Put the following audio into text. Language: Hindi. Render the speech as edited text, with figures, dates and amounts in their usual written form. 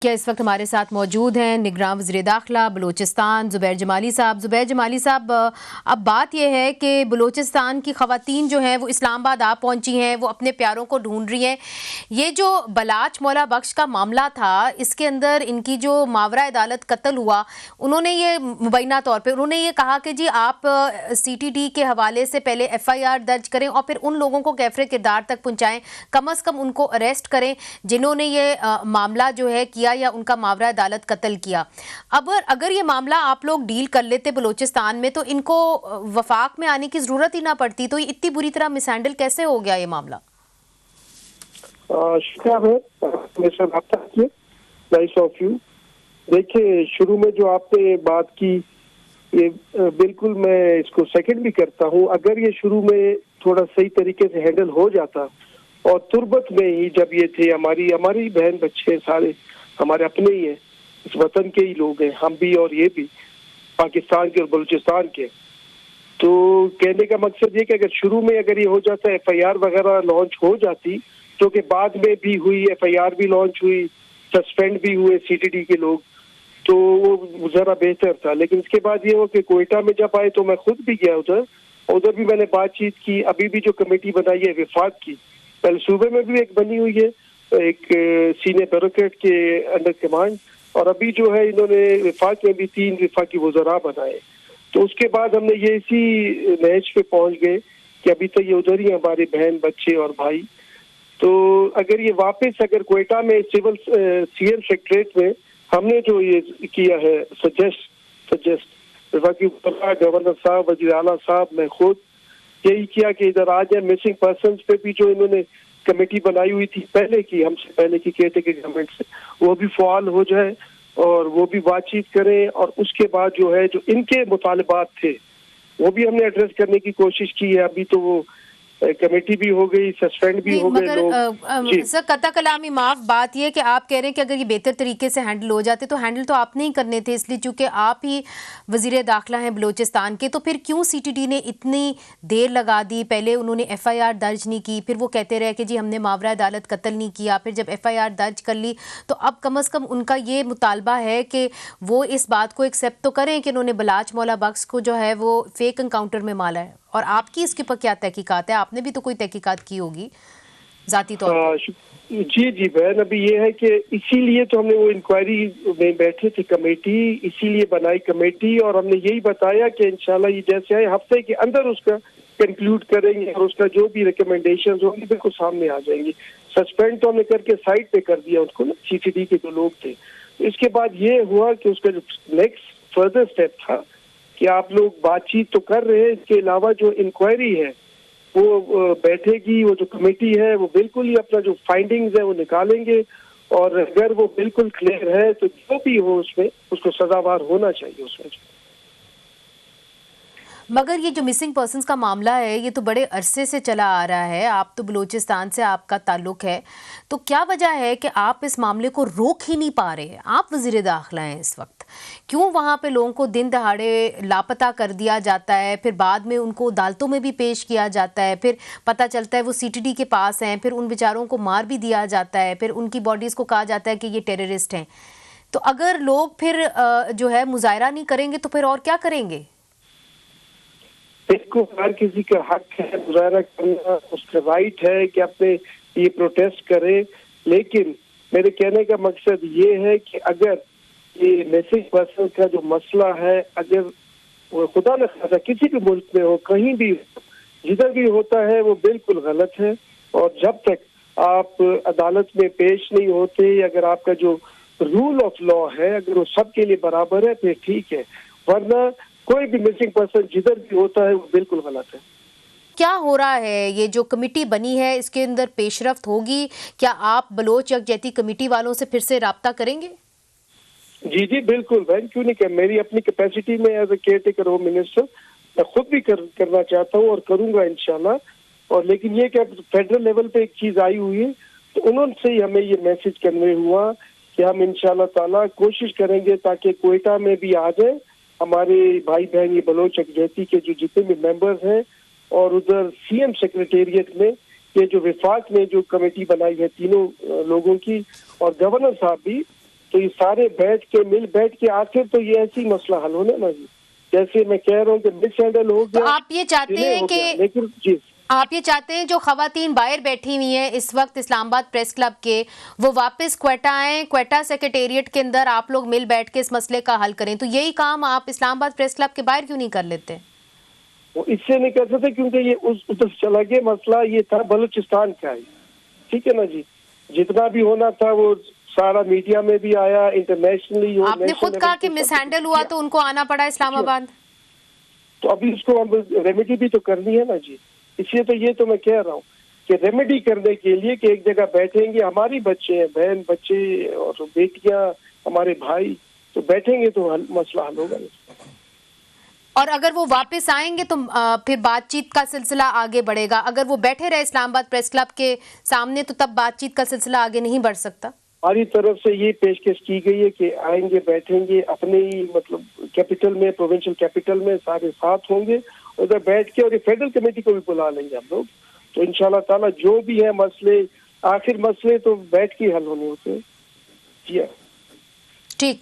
क्या इस वक्त हमारे साथ मौजूद हैं निगरान वज़ीर दाखिला बलूचिस्तान ज़ुबैर जमाली साहब। ज़ुबैर जमाली साहब, अब बात यह है कि बलूचिस्तान की ख़वातीन जो हैं वो इस्लामाबाद आ पहुंची हैं, वो अपने प्यारों को ढूंढ रही हैं। ये जो बलाच मौला बख्श का मामला था, इसके अंदर इनकी जो मावरा अदालत कत्ल हुआ, उन्होंने ये मुबैना तौर पर उन्होंने ये कहा कि जी आप CTD के हवाले से पहले FIR दर्ज करें और फिर उन लोगों को कैफरे किरदार तक पहुँचाएँ, कम अज़ कम उनको अरेस्ट करें जिन्होंने ये मामला जो है किया या उनका मावरा अदालत कत्ल किया। अब अगर ये मामला आप लोग डील कर लेते बलूचिस्तान में तो इनको वफाक में आने की जरूरत ही ना पड़ती, तो ये इतनी बुरी तरह मिसहैंडल कैसे हो गया ये मामला? देखिए, शुरू में जो आपने बात की ये बिल्कुल मैं इसको सेकंड भी करता हूँ। अगर ये शुरू में थोड़ा सही तरीके से हैंडल हो जाता और तुर्बत में ही जब ये थे, हमारी बहन बच्चे सारे हमारे अपने ही हैं, इस वतन के ही लोग हैं, हम भी और ये भी पाकिस्तान के और बलूचिस्तान के। तो कहने का मकसद ये कि अगर शुरू में अगर ये हो जाता, FIR वगैरह लॉन्च हो जाती, जो कि बाद में भी हुई, FIR भी लॉन्च हुई, सस्पेंड भी हुए CTD के लोग, तो वो जरा बेहतर था। लेकिन इसके बाद ये हो कि कोयटा में जब आए तो मैं खुद भी गया उधर भी मैंने बातचीत की। अभी भी जो कमेटी बनाई है विफाक की, पहले सूबे में भी एक बनी हुई है, एक सीनियर ब्यूरोक्रेट के अंडर कमांड, और अभी जो है इन्होंने विफाक में भी 3 विफाकी वज़रा बनाए। तो उसके बाद हमने ये इसी नहज पे पहुंच गए कि अभी तो ये उधर ही हमारे बहन बच्चे और भाई। तो अगर ये वापस अगर कोयटा में सिविल CM सेक्रेटरीट में हमने जो ये किया है सजेस्ट विफाकी गवर्नर साहब, वज़ीर आला साहब, मैं खुद यही किया कि इधर आ जाए। मिसिंग पर्सनस पे भी जो इन्होंने कमेटी बनाई हुई थी पहले की, हमसे पहले की केयरटेकर गवर्नमेंट से, वो भी फ़ाल हो जाए और वो भी बातचीत करें। और उसके बाद जो है जो इनके मुतालबात थे वो भी हमने एड्रेस करने की कोशिश की है। अभी तो वो कमेटी भी हो गई, सस्पेंड भी हो गए लोग। सर, कता कलामी माफ बात यह कि आप कह रहे हैं कि अगर ये बेहतर तरीके से हैंडल हो जाते तो हैंडल तो आपने ही करने थे, इसलिए चूंकि आप ही वज़ीर दाखिला हैं बलूचिस्तान के, तो फिर क्यों CTD ने इतनी देर लगा दी? पहले उन्होंने FIR दर्ज नहीं की, फिर वो कहते रहे कि जी हमने मावरा अदालत कत्ल नहीं किया, फिर जब FIR दर्ज कर ली तो अब कम अज़ कम उनका ये मुतालबा है कि वो इस बात को एक्सेप्ट तो करें कि उन्होंने बलाच मौला बख्श को जो है वो फेक एनकाउंटर में मारा है। और आपकी इसके ऊपर क्या तहकीकात है? आपने भी तो कोई तहकीकात की होगी जाती तौर पर। जी बहन, अभी ये है कि इसीलिए तो हमने वो इंक्वायरी में बैठे थे, कमेटी इसीलिए बनाई कमेटी, और हमने यही बताया कि इंशाल्लाह ये जैसे आए हफ्ते के अंदर उसका कंक्लूड करेंगे और उसका जो भी रिकमेंडेशंस होंगी बिल्कुल सामने आ जाएंगी। सस्पेंड तो हमने करके साइड पे कर दिया उनको ना, CTD के जो लोग थे। इसके बाद ये हुआ कि उसका जो नेक्स्ट फर्दर स्टेप था कि आप लोग बातचीत तो कर रहे हैं, इसके अलावा जो इंक्वायरी है वो बैठेगी, वो जो कमेटी है वो बिल्कुल ही अपना जो फाइंडिंग्स है वो निकालेंगे, और अगर वो बिल्कुल क्लियर है तो जो भी हो उसमें उसको सजावार होना चाहिए उसमें। मगर ये जो मिसिंग पर्सन्स का मामला है ये तो बड़े अरसे से चला आ रहा है, आप तो बलूचिस्तान से आपका ताल्लुक है, तो क्या वजह है कि आप इस मामले को रोक ही नहीं पा रहे? आप वज़ीर दाखिला हैं इस वक्त, क्यों वहाँ पे लोगों को दिन दहाड़े लापता कर दिया जाता है, फिर बाद में उनको अदालतों में भी पेश किया जाता है, फिर पता चलता है वो CTD के पास हैं, फिर उन बेचारों को मार भी दिया जाता है, फिर उनकी बॉडीज़ को कहा जाता है कि ये टेररिस्ट हैं। तो अगर लोग फिर जो है मुजाहरा नहीं करेंगे तो फिर और क्या करेंगे? इसको हर किसी का हक है मुजाहरा करना, उसका राइट है कि अपने ये प्रोटेस्ट करे। लेकिन मेरे कहने का मकसद ये है कि अगर ये मिसिंग पर्सन का जो मसला है, अगर वो खुदा न खासा किसी भी मुल्क में हो, कहीं भी जिधर भी होता है, वो बिल्कुल गलत है। और जब तक आप अदालत में पेश नहीं होते, अगर आपका जो रूल ऑफ लॉ है अगर वो सबके लिए बराबर है फिर ठीक है, वरना कोई भी मिसिंग पर्सन जिधर भी होता है वो बिल्कुल गलत है। क्या हो रहा है? ये जो कमेटी बनी है इसके अंदर पेशरफ्त होगी? क्या आप बलोच यकजहती कमेटी वालों से फिर से राब्ता करेंगे? जी बिल्कुल बहन, क्यों नहीं कर, मेरी अपनी कैपेसिटी में as a caretaker home minister मैं खुद भी करना चाहता हूँ और करूंगा इंशाल्लाह। और लेकिन ये कि फेडरल लेवल पे एक चीज आई हुई है, तो उन्होंने ही हमें ये मैसेज कन्वे हुआ कि हम इंशाल्लाह ताला कोशिश करेंगे ताकि कोयटा में भी आ जाए हमारे भाई बहन ये बलोच यकजहती के जो जितने भी मेंबर्स हैं, और उधर CM सेक्रेटेरिएट में ये जो विफाक ने जो कमेटी बनाई है तीनों लोगों की, और गवर्नर साहब भी तो ये सारे बैठ के आखिर तो ये ऐसी मसला हल होना ना जी। जैसे मैं कह रहा हूँ कि मिस हैंडल हो तो गया, आप ये चाहते डिले हैं हो गया, कि लेकिन जी आप ये चाहते हैं जो खवातीन बाहर बैठी हुई हैं इस वक्त इस्लामाबाद प्रेस क्लब के, वो वापस क्वेटा आएं, क्वेटा सेक्रेटेरिएट के अंदर आप लोग मिल बैठ के इस मसले का हल करें। तो यही काम आप इस्लामाबाद प्रेस क्लब के बाहर क्यों नहीं कर लेते? वो इससे नहीं कर सकते क्योंकि ये उस उधर चला गया। मसला ये था बलूचिस्तान का है, ठीक है ना जी। जितना भी होना था वो सारा मीडिया में भी आया, इंटरनेशनली। आपने खुद कहा कि मिस हैंडल हुआ तो उनको आना पड़ा इस्लामाबाद। तो अभी उसको हम रेमेडी भी तो करनी है ना जी। इसलिए तो ये तो मैं कह रहा हूँ कि रेमेडी करने के लिए कि एक जगह बैठेंगे, हमारी बच्चे हैं, बहन बच्चे और बेटियां, हमारे भाई, तो बैठेंगे तो मसला हल होगा। और अगर वो वापस आएंगे तो फिर बातचीत का सिलसिला आगे बढ़ेगा। अगर वो बैठे रहे इस्लामाबाद प्रेस क्लब के सामने तो तब बातचीत का सिलसिला आगे नहीं बढ़ सकता। हमारी तरफ से ये पेशकश की गई है कि आएंगे, बैठेंगे अपने ही मतलब कैपिटल में, प्रोविंशियल कैपिटल में, सारे साथ होंगे उधर बैठ के, और ये फेडरल कमेटी को भी बुला लेंगे हम लोग। तो इंशाल्लाह ताला जो भी है मसले, आखिर मसले तो बैठ के हल होने होते हैं। जी हाँ। ठीक।